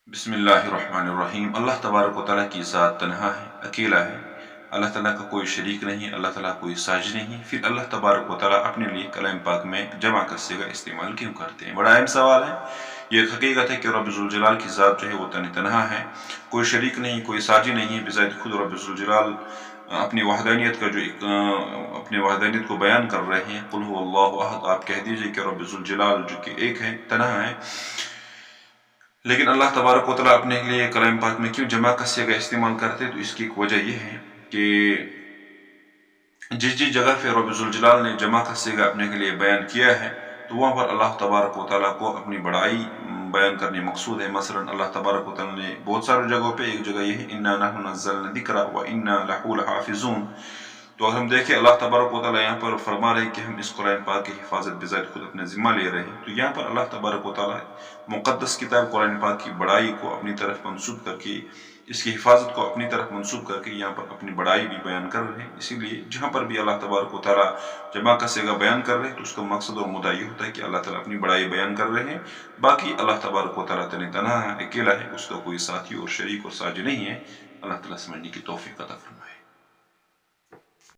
बिस्मिल्लाहिर्रहमानिर्रहीम। अल्लाह तबारक व तआला की ज़ात तन्हा है, अकेला है। अल्लाह ताला का कोई शरीक नहीं, अल्लाह ताला कोई साझी नहीं। फिर अल्लाह तबारक व तआला अपने लिए कलाम पाक में जमा कस्से का इस्तेमाल क्यों करते हैं? बड़ा अहम सवाल है। ये एक हकीकत है कि रब ज़ुल जलाल की ज़ात जो है वो तन्हा है, कोई शरीक नहीं, कोई साझी नहीं है। बिज़ात खुद रब ज़ुल जलाल अपनी वहदानियत का जो अपनी वहदानियत को बयान कर रहे हैं। कुल हुवल्लाहु अहद, आप कह दीजिए कि रब ज़ुल जलाल जो कि एक है, तन्हा है। लेकिन अल्लाह तबारक व तआला अपने लिए कलाम पाक में क्यों जमा कस्से का इस्तेमाल करते हैं? तो इसकी एक वजह यह है कि जिस जिस जगह पे रब ज़ुल जलाल ने जमा कस्से का अपने के लिए बयान किया है, तो वहाँ पर अल्लाह तबारक व तआला को अपनी बड़ाई बयान करने मकसूद है। मसलन अल्लाह तबारक व तआला ने बहुत सारी जगहों पे, एक जगह यह है इन्ना नहनु नज़्ज़लना ज़िक्रा व इन्ना लहू लहाफ़िज़ून। तो अगर हम देखें, अल्लाह तबारक व तआला यहाँ पर फरमा रहे हैं कि हम इस कुरान पाक की हिफाजत बिज़ात खुद अपने ज़िम्मा ले रहे हैं। तो यहाँ पर अल्लाह तबारक व तआला मुक़द्दस किताब कुरान पाक की बड़ाई को अपनी तरफ मंसूब करके, इसकी हिफाजत को अपनी तरफ मंसूब करके यहाँ पर अपनी बड़ाई भी बयान कर रहे हैं। इसीलिए जहाँ पर भी अल्लाह तबारक व तआला जमा कस्से का बयान कर रहे हैं, तो उसका मकसद और मुद्दा ये होता है कि अल्लाह ताला अपनी बड़ाई बयान कर रहे हैं। बाकी अल्लाह तबारक व तआला तन्हा है, अकेला है, उसका कोई साथी और शरीक और साझी नहीं है। अल्लाह ताला समझने की तौफीक अता फरमाए।